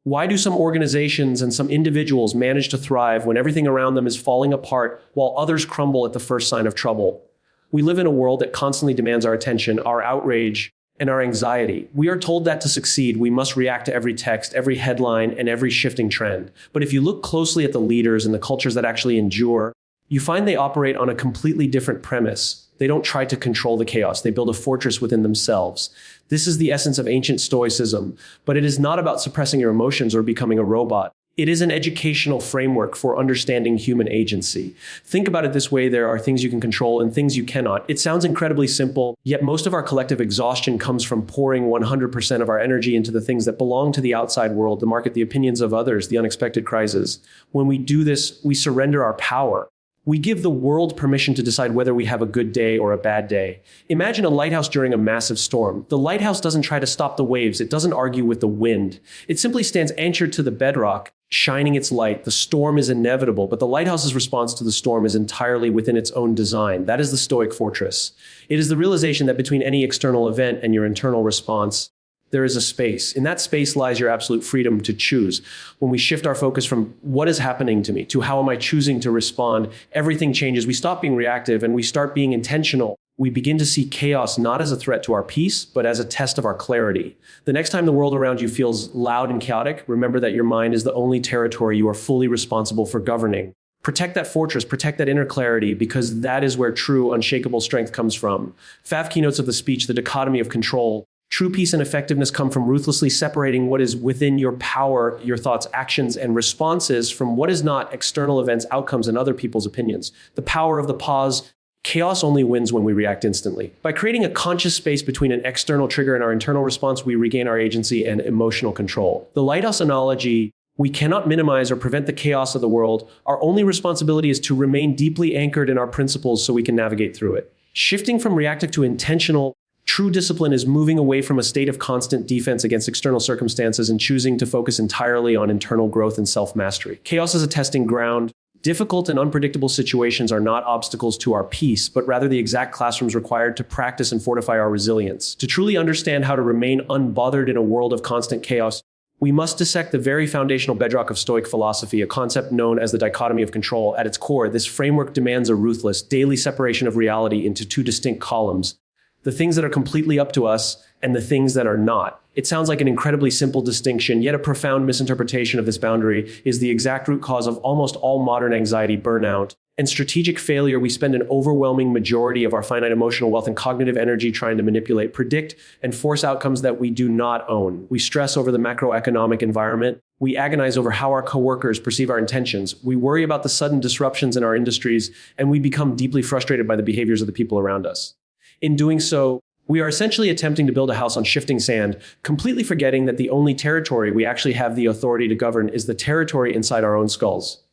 Why do some organizations and some individuals manage to thrive when everything around them is falling apart while others crumble at the first sign of trouble? We live in a world that constantly demands our attention, our outrage, and our anxiety. We are told that to succeed, we must react to every text, every headline, and every shifting trend. But if you look closely at the leaders and the cultures that actually endure, you find they operate on a completely different premise. They don't try to control the chaos. They build a fortress within themselves. This is the essence of ancient Stoicism, but it is not about suppressing your emotions or becoming a robot. It is an educational framework for understanding human agency. Think about it this way: there are things you can control and things you cannot. It sounds incredibly simple, yet most of our collective exhaustion comes from pouring 100% of our energy into the things that belong to the outside world, the market, the opinions of others, the unexpected crises. When we do this, we surrender our power. We give the world permission to decide whether we have a good day or a bad day. Imagine a lighthouse during a massive storm. The lighthouse doesn't try to stop the waves. It doesn't argue with the wind. It simply stands anchored to the bedrock, shining its light. The storm is inevitable, but the lighthouse's response to the storm is entirely within its own design. That is the Stoic fortress. It is the realization that between any external event and your internal response, there is a space. In that space lies your absolute freedom to choose. When we shift our focus from what is happening to me to how am I choosing to respond, everything changes. We stop being reactive and we start being intentional. We begin to see chaos not as a threat to our peace, but as a test of our clarity. The next time the world around you feels loud and chaotic, remember that your mind is the only territory you are fully responsible for governing. Protect that fortress, protect that inner clarity, because that is where true, unshakable strength comes from. 5 keynotes of the speech, the dichotomy of control. True peace and effectiveness come from ruthlessly separating what is within your power, your thoughts, actions, and responses from what is not, external events, outcomes, and other people's opinions. The power of the pause. Chaos only wins when we react instantly. By creating a conscious space between an external trigger and our internal response, we regain our agency and emotional control. The lighthouse analogy: we cannot minimize or prevent the chaos of the world. Our only responsibility is to remain deeply anchored in our principles so we can navigate through it. Shifting from reactive to intentional, true discipline is moving away from a state of constant defense against external circumstances and choosing to focus entirely on internal growth and self-mastery. Chaos is a testing ground. Difficult and unpredictable situations are not obstacles to our peace, but rather the exact classrooms required to practice and fortify our resilience. To truly understand how to remain unbothered in a world of constant chaos, we must dissect the very foundational bedrock of Stoic philosophy, a concept known as the dichotomy of control. At its core, this framework demands a ruthless, daily separation of reality into 2 distinct columns: the things that are completely up to us and the things that are not. It sounds like an incredibly simple distinction, yet a profound misinterpretation of this boundary is the exact root cause of almost all modern anxiety, burnout, and strategic failure. We spend an overwhelming majority of our finite emotional wealth and cognitive energy trying to manipulate, predict, and force outcomes that we do not own. We stress over the macroeconomic environment. We agonize over how our coworkers perceive our intentions. We worry about the sudden disruptions in our industries, and we become deeply frustrated by the behaviors of the people around us. In doing so, we are essentially attempting to build a house on shifting sand, completely forgetting that the only territory we actually have the authority to govern is the territory inside our own skulls.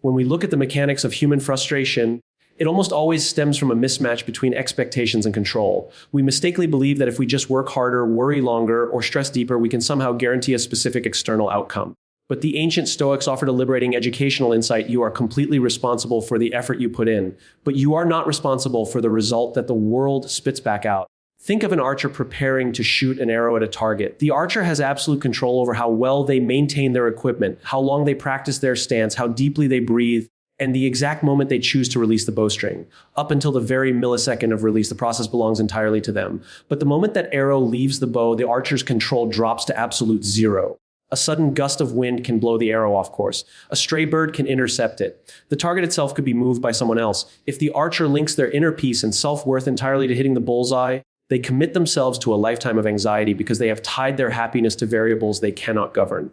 When we look at the mechanics of human frustration, it almost always stems from a mismatch between expectations and control. We mistakenly believe that if we just work harder, worry longer, or stress deeper, we can somehow guarantee a specific external outcome. But the ancient Stoics offered a liberating educational insight: you are completely responsible for the effort you put in, but you are not responsible for the result that the world spits back out. Think of an archer preparing to shoot an arrow at a target. The archer has absolute control over how well they maintain their equipment, how long they practice their stance, how deeply they breathe, and the exact moment they choose to release the bowstring. Up until the very millisecond of release, the process belongs entirely to them. But the moment that arrow leaves the bow, the archer's control drops to absolute zero. A sudden gust of wind can blow the arrow off course. A stray bird can intercept it. The target itself could be moved by someone else. If the archer links their inner peace and self-worth entirely to hitting the bullseye, they commit themselves to a lifetime of anxiety because they have tied their happiness to variables they cannot govern.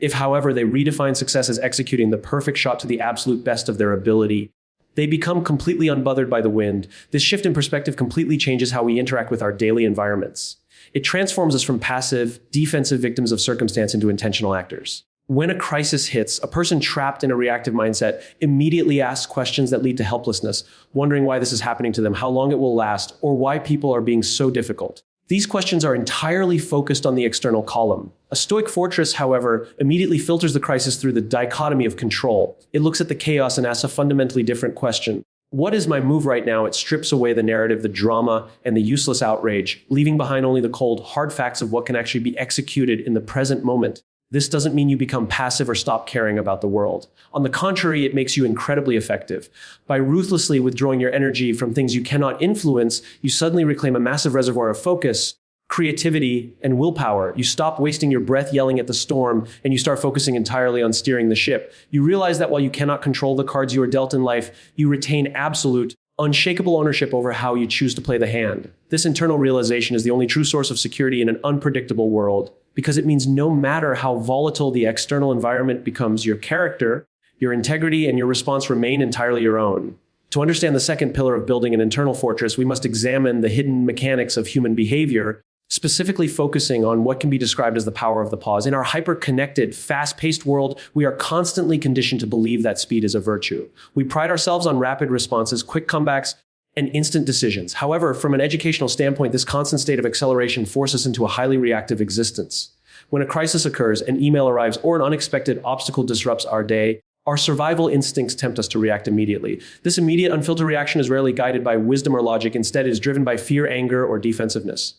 If, however, they redefine success as executing the perfect shot to the absolute best of their ability, they become completely unbothered by the wind. This shift in perspective completely changes how we interact with our daily environments. It transforms us from passive, defensive victims of circumstance into intentional actors. When a crisis hits, a person trapped in a reactive mindset immediately asks questions that lead to helplessness, wondering why this is happening to them, how long it will last, or why people are being so difficult. These questions are entirely focused on the external column. A Stoic fortress, however, immediately filters the crisis through the dichotomy of control. It looks at the chaos and asks a fundamentally different question. What is my move right now? It strips away the narrative, the drama, and the useless outrage, leaving behind only the cold, hard facts of what can actually be executed in the present moment. This doesn't mean you become passive or stop caring about the world. On the contrary, it makes you incredibly effective. By ruthlessly withdrawing your energy from things you cannot influence, you suddenly reclaim a massive reservoir of focus, creativity, and willpower. You stop wasting your breath yelling at the storm, and you start focusing entirely on steering the ship. You realize that while you cannot control the cards you are dealt in life, you retain absolute, unshakable ownership over how you choose to play the hand. This internal realization is the only true source of security in an unpredictable world, because it means no matter how volatile the external environment becomes, your character, your integrity, and your response remain entirely your own. To understand the second pillar of building an internal fortress, we must examine the hidden mechanics of human behavior, specifically focusing on what can be described as the power of the pause. In our hyper-connected, fast-paced world, we are constantly conditioned to believe that speed is a virtue. We pride ourselves on rapid responses, quick comebacks, and instant decisions. However, from an educational standpoint, this constant state of acceleration forces us into a highly reactive existence. When a crisis occurs, an email arrives, or an unexpected obstacle disrupts our day, our survival instincts tempt us to react immediately. This immediate, unfiltered reaction is rarely guided by wisdom or logic. Instead, it is driven by fear, anger, or defensiveness.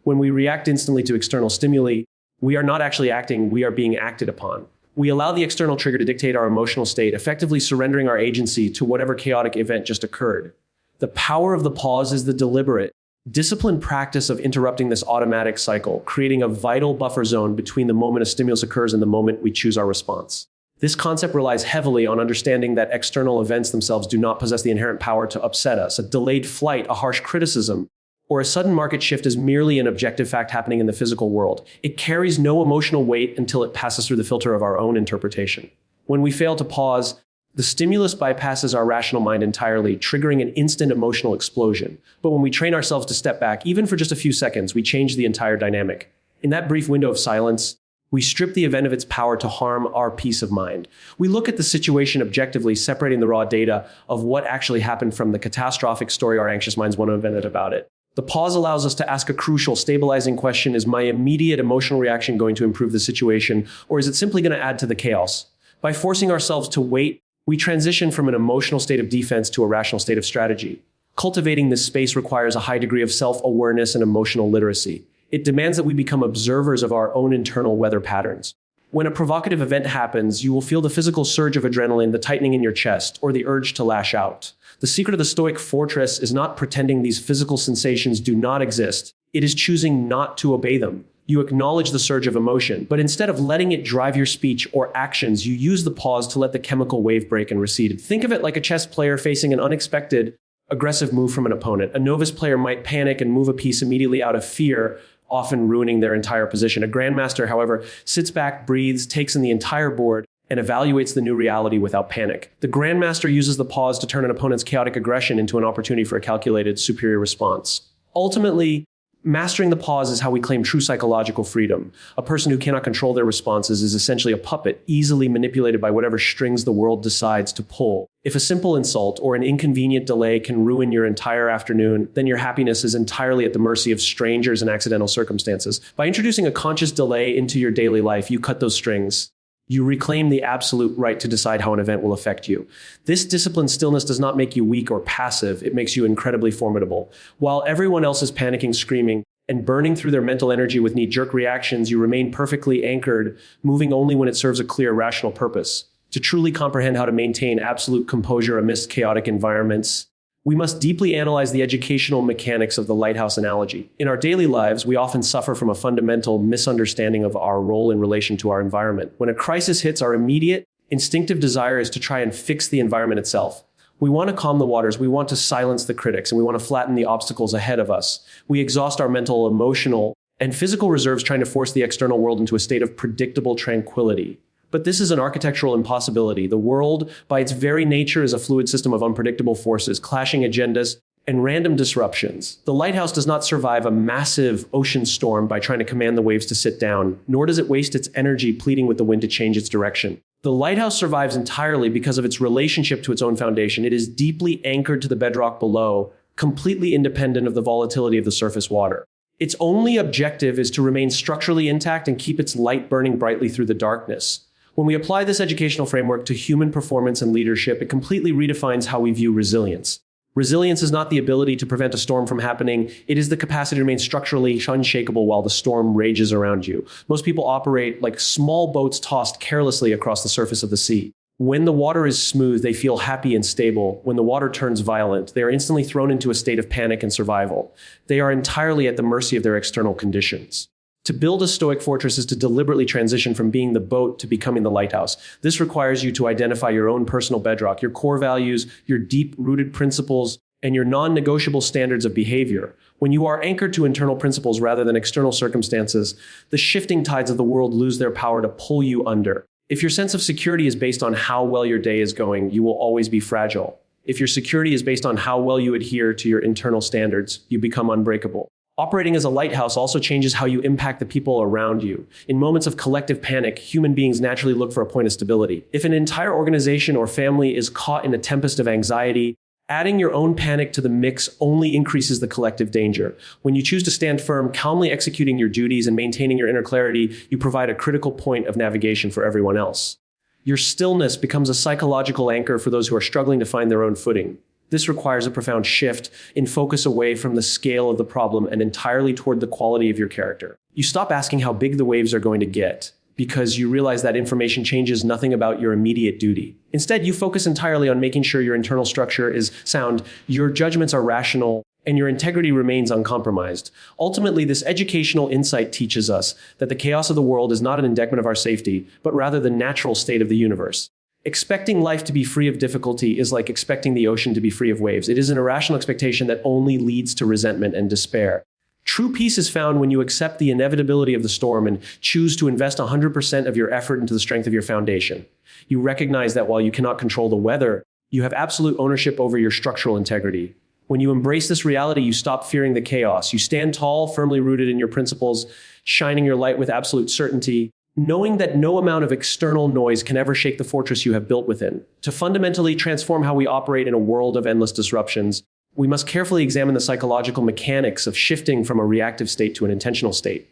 When we react instantly to external stimuli, we are not actually acting, we are being acted upon. We allow the external trigger to dictate our emotional state, effectively surrendering our agency to whatever chaotic event just occurred. The power of the pause is the deliberate, disciplined practice of interrupting this automatic cycle, creating a vital buffer zone between the moment a stimulus occurs and the moment we choose our response. This concept relies heavily on understanding that external events themselves do not possess the inherent power to upset us. A delayed flight, a harsh criticism, or a sudden market shift is merely an objective fact happening in the physical world. It carries no emotional weight until it passes through the filter of our own interpretation. When we fail to pause, the stimulus bypasses our rational mind entirely, triggering an instant emotional explosion. But when we train ourselves to step back, even for just a few seconds, we change the entire dynamic. In that brief window of silence, we strip the event of its power to harm our peace of mind. We look at the situation objectively, separating the raw data of what actually happened from the catastrophic story our anxious minds want to invent about it. The pause allows us to ask a crucial, stabilizing question: is my immediate emotional reaction going to improve the situation, or is it simply going to add to the chaos? By forcing ourselves to wait, we transition from an emotional state of defense to a rational state of strategy. Cultivating this space requires a high degree of self-awareness and emotional literacy. It demands that we become observers of our own internal weather patterns. When a provocative event happens, you will feel the physical surge of adrenaline, the tightening in your chest, or the urge to lash out. The secret of the Stoic fortress is not pretending these physical sensations do not exist. It is choosing not to obey them. You acknowledge the surge of emotion, but instead of letting it drive your speech or actions, you use the pause to let the chemical wave break and recede. Think of it like a chess player facing an unexpected, aggressive move from an opponent. A novice player might panic and move a piece immediately out of fear, often ruining their entire position. A grandmaster, however, sits back, breathes, takes in the entire board, and evaluates the new reality without panic. The grandmaster uses the pause to turn an opponent's chaotic aggression into an opportunity for a calculated, superior response. Ultimately, mastering the pause is how we claim true psychological freedom. A person who cannot control their responses is essentially a puppet, easily manipulated by whatever strings the world decides to pull. If a simple insult or an inconvenient delay can ruin your entire afternoon, then your happiness is entirely at the mercy of strangers and accidental circumstances. By introducing a conscious delay into your daily life, you cut those strings. You reclaim the absolute right to decide how an event will affect you. This disciplined stillness does not make you weak or passive. It makes you incredibly formidable. While everyone else is panicking, screaming, and burning through their mental energy with knee-jerk reactions, you remain perfectly anchored, moving only when it serves a clear, rational purpose. To truly comprehend how to maintain absolute composure amidst chaotic environments, we must deeply analyze the educational mechanics of the lighthouse analogy. In our daily lives, we often suffer from a fundamental misunderstanding of our role in relation to our environment. When a crisis hits, our immediate, instinctive desire is to try and fix the environment itself. We want to calm the waters, we want to silence the critics, and we want to flatten the obstacles ahead of us. We exhaust our mental, emotional, and physical reserves trying to force the external world into a state of predictable tranquility. But this is an architectural impossibility. The world, by its very nature, is a fluid system of unpredictable forces, clashing agendas, and random disruptions. The lighthouse does not survive a massive ocean storm by trying to command the waves to sit down, nor does it waste its energy pleading with the wind to change its direction. The lighthouse survives entirely because of its relationship to its own foundation. It is deeply anchored to the bedrock below, completely independent of the volatility of the surface water. Its only objective is to remain structurally intact and keep its light burning brightly through the darkness. When we apply this educational framework to human performance and leadership, it completely redefines how we view resilience. Resilience is not the ability to prevent a storm from happening. It is the capacity to remain structurally unshakable while the storm rages around you. Most people operate like small boats tossed carelessly across the surface of the sea. When the water is smooth, they feel happy and stable. When the water turns violent, they are instantly thrown into a state of panic and survival. They are entirely at the mercy of their external conditions. To build a Stoic fortress is to deliberately transition from being the boat to becoming the lighthouse. This requires you to identify your own personal bedrock, your core values, your deep-rooted principles, and your non-negotiable standards of behavior. When you are anchored to internal principles rather than external circumstances, the shifting tides of the world lose their power to pull you under. If your sense of security is based on how well your day is going, you will always be fragile. If your security is based on how well you adhere to your internal standards, you become unbreakable. Operating as a lighthouse also changes how you impact the people around you. In moments of collective panic, human beings naturally look for a point of stability. If an entire organization or family is caught in a tempest of anxiety, adding your own panic to the mix only increases the collective danger. When you choose to stand firm, calmly executing your duties and maintaining your inner clarity, you provide a critical point of navigation for everyone else. Your stillness becomes a psychological anchor for those who are struggling to find their own footing. This requires a profound shift in focus away from the scale of the problem and entirely toward the quality of your character. You stop asking how big the waves are going to get because you realize that information changes nothing about your immediate duty. Instead, you focus entirely on making sure your internal structure is sound, your judgments are rational, and your integrity remains uncompromised. Ultimately, this educational insight teaches us that the chaos of the world is not an indictment of our safety, but rather the natural state of the universe. Expecting life to be free of difficulty is like expecting the ocean to be free of waves. It is an irrational expectation that only leads to resentment and despair. True peace is found when you accept the inevitability of the storm and choose to invest 100% of your effort into the strength of your foundation. You recognize that while you cannot control the weather, you have absolute ownership over your structural integrity. When you embrace this reality, you stop fearing the chaos. You stand tall, firmly rooted in your principles, shining your light with absolute certainty, knowing that no amount of external noise can ever shake the fortress you have built within. To fundamentally transform how we operate in a world of endless disruptions, we must carefully examine the psychological mechanics of shifting from a reactive state to an intentional state.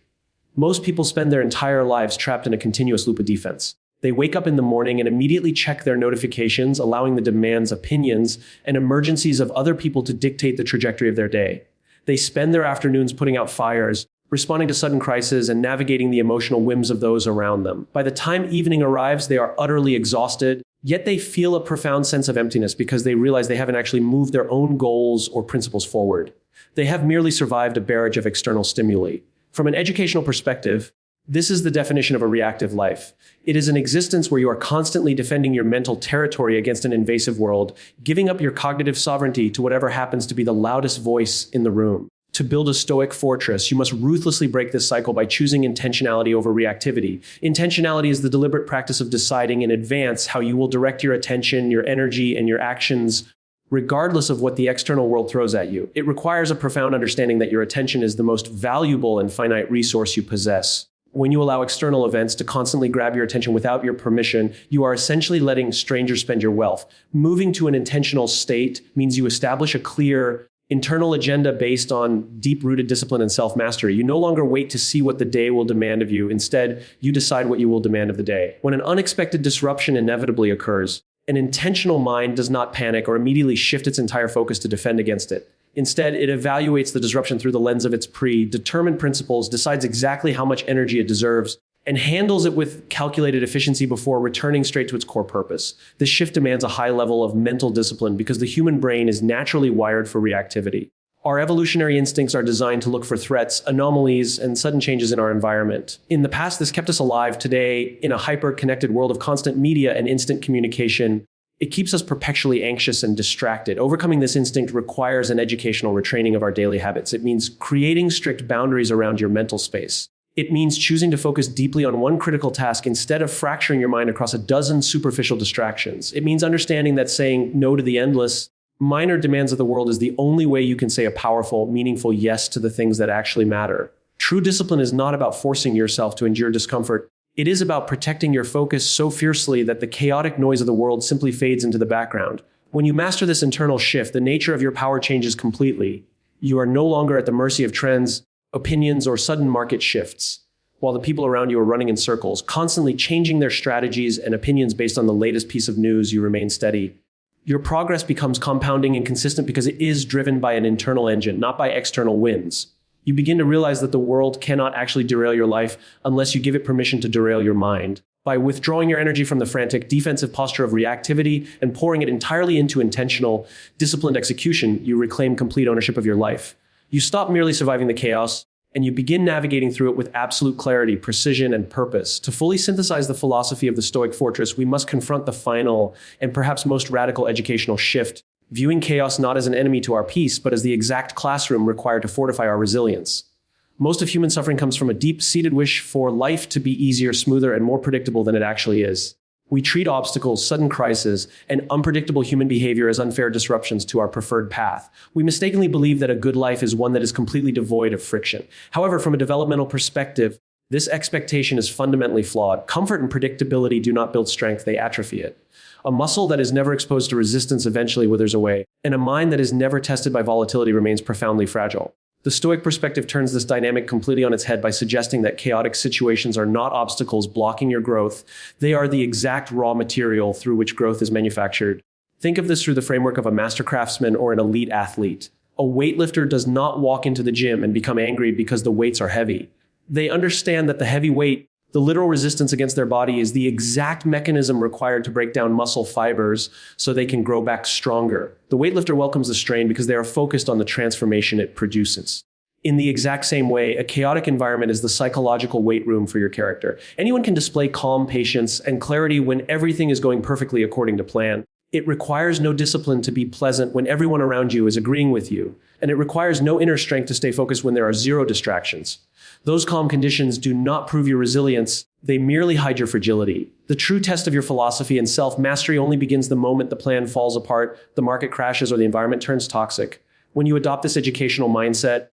Most people spend their entire lives trapped in a continuous loop of defense. They wake up in the morning and immediately check their notifications, allowing the demands, opinions, and emergencies of other people to dictate the trajectory of their day. They spend their afternoons putting out fires, responding to sudden crises, and navigating the emotional whims of those around them. By the time evening arrives, they are utterly exhausted, yet they feel a profound sense of emptiness because they realize they haven't actually moved their own goals or principles forward. They have merely survived a barrage of external stimuli. From an educational perspective, this is the definition of a reactive life. It is an existence where you are constantly defending your mental territory against an invasive world, giving up your cognitive sovereignty to whatever happens to be the loudest voice in the room. To build a Stoic fortress, you must ruthlessly break this cycle by choosing intentionality over reactivity. Intentionality is the deliberate practice of deciding in advance how you will direct your attention, your energy, and your actions, regardless of what the external world throws at you. It requires a profound understanding that your attention is the most valuable and finite resource you possess. When you allow external events to constantly grab your attention without your permission, you are essentially letting strangers spend your wealth. Moving to an intentional state means you establish a clear internal agenda based on deep-rooted discipline and self-mastery. You no longer wait to see what the day will demand of you. Instead, you decide what you will demand of the day. When an unexpected disruption inevitably occurs, an intentional mind does not panic or immediately shift its entire focus to defend against it. Instead, it evaluates the disruption through the lens of its predetermined principles, decides exactly how much energy it deserves, and handles it with calculated efficiency before returning straight to its core purpose. This shift demands a high level of mental discipline because the human brain is naturally wired for reactivity. Our evolutionary instincts are designed to look for threats, anomalies, and sudden changes in our environment. In the past, this kept us alive. Today, in a hyper-connected world of constant media and instant communication, it keeps us perpetually anxious and distracted. Overcoming this instinct requires an educational retraining of our daily habits. It means creating strict boundaries around your mental space. It means choosing to focus deeply on one critical task instead of fracturing your mind across a dozen superficial distractions. It means understanding that saying no to the endless, minor demands of the world is the only way you can say a powerful, meaningful yes to the things that actually matter. True discipline is not about forcing yourself to endure discomfort. It is about protecting your focus so fiercely that the chaotic noise of the world simply fades into the background. When you master this internal shift, the nature of your power changes completely. You are no longer at the mercy of trends, opinions, or sudden market shifts, while the people around you are running in circles, constantly changing their strategies and opinions based on the latest piece of news. You remain steady. Your progress becomes compounding and consistent because it is driven by an internal engine, not by external winds. You begin to realize that the world cannot actually derail your life unless you give it permission to derail your mind. By withdrawing your energy from the frantic, defensive posture of reactivity and pouring it entirely into intentional, disciplined execution, you reclaim complete ownership of your life. You stop merely surviving the chaos, and you begin navigating through it with absolute clarity, precision, and purpose. To fully synthesize the philosophy of the Stoic fortress, we must confront the final and perhaps most radical educational shift, viewing chaos not as an enemy to our peace, but as the exact classroom required to fortify our resilience. Most of human suffering comes from a deep-seated wish for life to be easier, smoother, and more predictable than it actually is. We treat obstacles, sudden crises, and unpredictable human behavior as unfair disruptions to our preferred path. We mistakenly believe that a good life is one that is completely devoid of friction. However, from a developmental perspective, this expectation is fundamentally flawed. Comfort and predictability do not build strength, they atrophy it. A muscle that is never exposed to resistance eventually withers away, and a mind that is never tested by volatility remains profoundly fragile. The Stoic perspective turns this dynamic completely on its head by suggesting that chaotic situations are not obstacles blocking your growth. They are the exact raw material through which growth is manufactured. Think of this through the framework of a master craftsman or an elite athlete. A weightlifter does not walk into the gym and become angry because the weights are heavy. They understand that the heavy weight, the literal resistance against their body, is the exact mechanism required to break down muscle fibers so they can grow back stronger. The weightlifter welcomes the strain because they are focused on the transformation it produces. In the exact same way, a chaotic environment is the psychological weight room for your character. Anyone can display calm, patience, and clarity when everything is going perfectly according to plan. It requires no discipline to be pleasant when everyone around you is agreeing with you, and it requires no inner strength to stay focused when there are zero distractions. Those calm conditions do not prove your resilience, they merely hide your fragility. The true test of your philosophy and self-mastery only begins the moment the plan falls apart, the market crashes, or the environment turns toxic. When you adopt this educational mindset,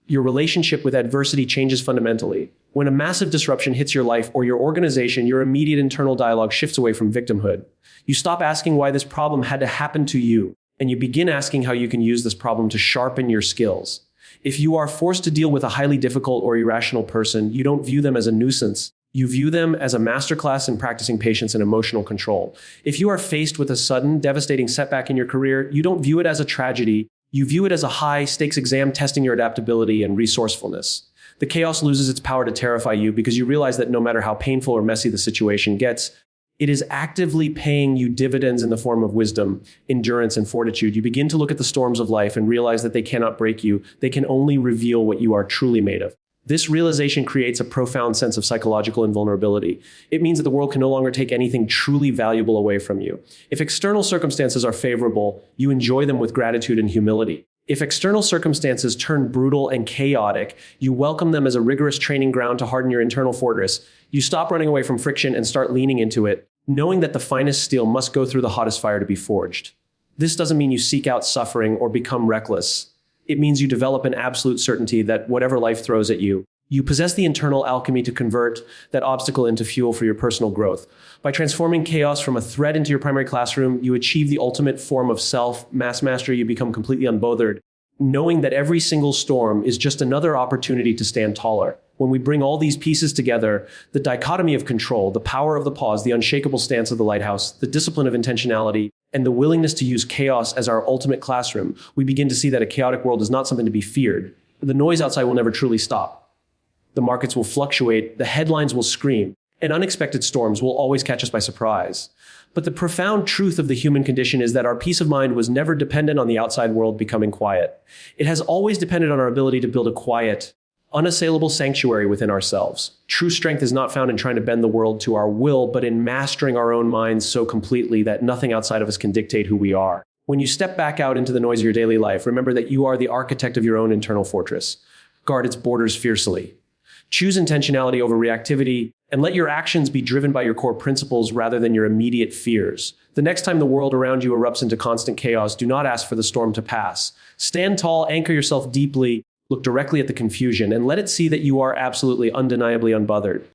your relationship with adversity changes fundamentally. When a massive disruption hits your life or your organization, your immediate internal dialogue shifts away from victimhood. You stop asking why this problem had to happen to you, and you begin asking how you can use this problem to sharpen your skills. If you are forced to deal with a highly difficult or irrational person, you don't view them as a nuisance. You view them as a masterclass in practicing patience and emotional control. If you are faced with a sudden, devastating setback in your career, you don't view it as a tragedy. You view it as a high-stakes exam testing your adaptability and resourcefulness. The chaos loses its power to terrify you because you realize that no matter how painful or messy the situation gets, it is actively paying you dividends in the form of wisdom, endurance, and fortitude. You begin to look at the storms of life and realize that they cannot break you. They can only reveal what you are truly made of. This realization creates a profound sense of psychological invulnerability. It means that the world can no longer take anything truly valuable away from you. If external circumstances are favorable, you enjoy them with gratitude and humility. If external circumstances turn brutal and chaotic, you welcome them as a rigorous training ground to harden your internal fortress. You stop running away from friction and start leaning into it, knowing that the finest steel must go through the hottest fire to be forged. This doesn't mean you seek out suffering or become reckless. It means you develop an absolute certainty that whatever life throws at you, you possess the internal alchemy to convert that obstacle into fuel for your personal growth. By transforming chaos from a threat into your primary classroom, you achieve the ultimate form of mass mastery. You become completely unbothered, knowing that every single storm is just another opportunity to stand taller. When we bring all these pieces together, the dichotomy of control, the power of the pause, the unshakable stance of the lighthouse, the discipline of intentionality, and the willingness to use chaos as our ultimate classroom, we begin to see that a chaotic world is not something to be feared. The noise outside will never truly stop. The markets will fluctuate, the headlines will scream, and unexpected storms will always catch us by surprise. But the profound truth of the human condition is that our peace of mind was never dependent on the outside world becoming quiet. It has always depended on our ability to build a quiet, unassailable sanctuary within ourselves. True strength is not found in trying to bend the world to our will, but in mastering our own minds so completely that nothing outside of us can dictate who we are. When you step back out into the noise of your daily life, remember that you are the architect of your own internal fortress. Guard its borders fiercely. Choose intentionality over reactivity, and let your actions be driven by your core principles rather than your immediate fears. The next time the world around you erupts into constant chaos, do not ask for the storm to pass. Stand tall, anchor yourself deeply, look directly at the confusion, and let it see that you are absolutely, undeniably unbothered.